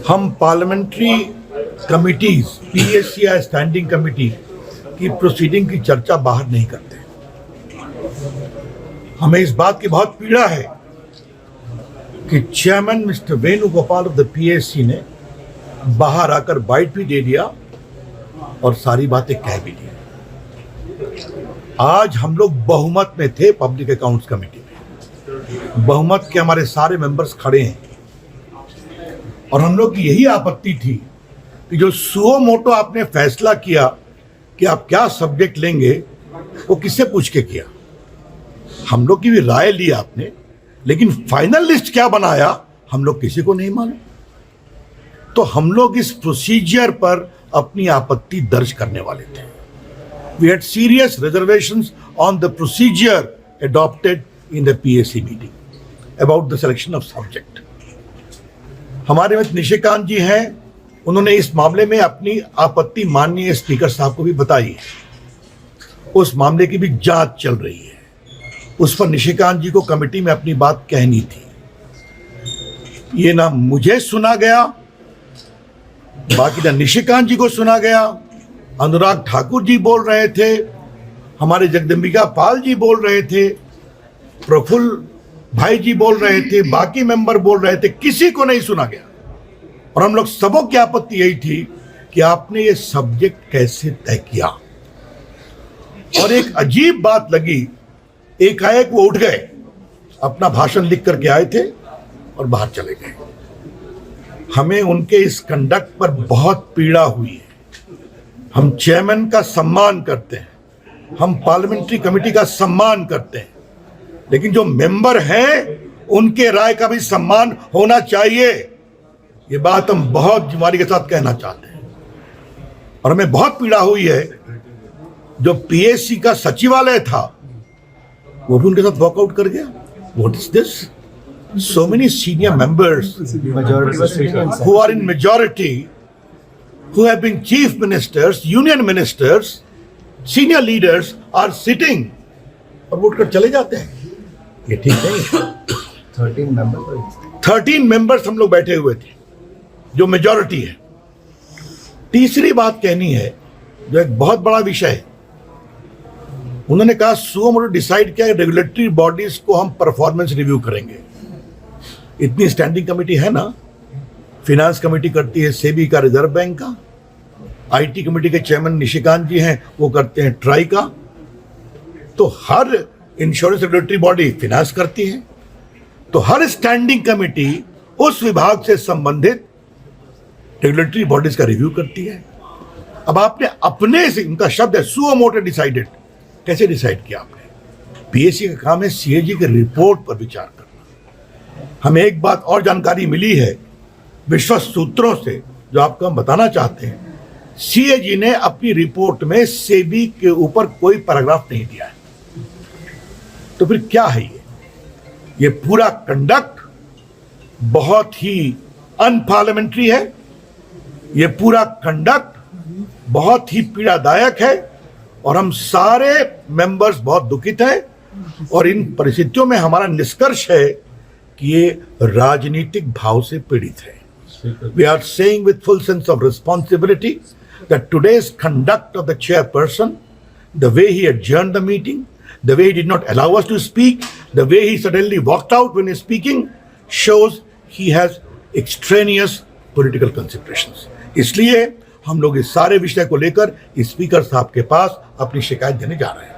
हम parliamentary committees PSC या standing committee की प्रोसीडिंग की चर्चा बाहर नहीं करते। हमें इस बात की बहुत पीड़ा है कि chairman mister Venugopal of the PSC ने बाहर आकर बाइट भी दे दिया और सारी बातें कह भी दी। आज हम लोग बहुमत में थे पब्लिक अकाउंट्स कमेटी में, बहुमत के हमारे सारे मेंबर्स खड़े हैं और हम लोग की यही आपत्ति थी कि जो सुओ मोटो आपने फैसला किया कि आप क्या सब्जेक्ट लेंगे, वो किससे पूछ के किया? हम लोग की भी राय ली आपने, लेकिन फाइनल लिस्ट क्या बनाया हम लोग किसी को नहीं मालूम। तो हम लोग इस प्रोसीजर पर अपनी आपत्ति दर्ज करने वाले थे। We had serious reservations on the procedure adopted in the PSC meeting about the selection of subject. हमारे मित्र निशिकांत जी हैं, उन्होंने इस मामले में अपनी आपत्ति माननीय स्पीकर साहब को भी बताई है। उस मामले की भी जांच चल रही है। उस पर निशिकांत जी को कमेटी में अपनी बात कहनी थी। ये ना मुझे सुना गया, बाकी ना निशिकांत जी को सुना गया। अनुराग ठाकुर जी बोल रहे थे, हमारे जगदम्बिका पाल जी बोल रहे थे, प्रफुल्ल भाई जी बोल रहे थे, बाकी मेंबर बोल रहे थे, किसी को नहीं सुना गया। और हम लोग सबों की आपत्ति यही थी कि आपने ये सब्जेक्ट कैसे तय किया। और एक अजीब बात लगी, एकाएक वो उठ गए, अपना भाषण लिख करके आए थे और बाहर चले गए। हमें उनके इस कंडक्ट पर बहुत पीड़ा हुई है। हम चेयरमैन का सम्मान करते हैं, हम पार्लियामेंट्री कमेटी का सम्मान करते हैं, लेकिन जो मेंबर हैं उनके राय का भी सम्मान होना चाहिए। ये बात हम बहुत जिम्मेदारी के साथ कहना चाहते हैं। और हमें बहुत पीड़ा हुई है, जो पीएससी का सचिवालय था वो भी उनके साथ वॉकआउट कर गया। What is this? So many senior members who are in majority, who have been chief ministers, union ministers, senior leaders are sitting और वोट कर चले जाते हैं। ये ठीक नहीं है। 13 मेंबर्स हम लोग बैठे हुए थे, जो मेजॉरिटी है। तीसरी बात कहनी है, जो एक बहुत बड़ा विषय है। उन्होंने कहा सुओ मोटो डिसाइड किया रेगुलेटरी बॉडीज को हम परफॉर्मेंस रिव्यू करेंगे। इतनी स्टैंडिंग कमेटी है ना, फिनांस कमेटी करती है सेबी का, रिजर्व बैंक का, आईटी कमेटी के चेयरमैन निशिकांत जी हैं, वो करते हैं ट्राई का। तो हर इंश्योरेंस रेगुलेटरी बॉडी फिनांस करती है, तो हर स्टैंडिंग कमेटी उस विभाग से संबंधित रेगुलेटरी बॉडीज का रिव्यू करती है। अब आपने अपने से, उनका शब्द है सुओ मोटो डिसाइडेड, कैसे डिसाइड किया आपने? पीएससी का काम है सीएजी के रिपोर्ट पर विचार करना। हमें एक बात और जानकारी मिली है विश्वस्त सूत्रों से, जो आपको हम बताना चाहते हैं। सीएजी ने अपनी रिपोर्ट में सेबी के ऊपर कोई पैराग्राफ नहीं दिया है। तो फिर क्या है ये पूरा कंडक्ट बहुत ही अनपार्लियामेंट्री है। ये पूरा कंडक्ट बहुत ही पीड़ादायक है और हम सारे मेंबर्स बहुत दुखित हैं। और इन परिस्थितियों में हमारा निष्कर्ष है कि ये राजनीतिक भाव से पीड़ित है। We are saying with full sense of responsibility that today's conduct of the chairperson, the way he adjourned the meeting, the way he did not allow us to speak, the way he suddenly walked out when he's speaking, shows he has extraneous political considerations. इसलिए हम लोग इस सारे विषय को लेकर speaker साहब के पास अपनी शिकायत देने जा रहे हैं।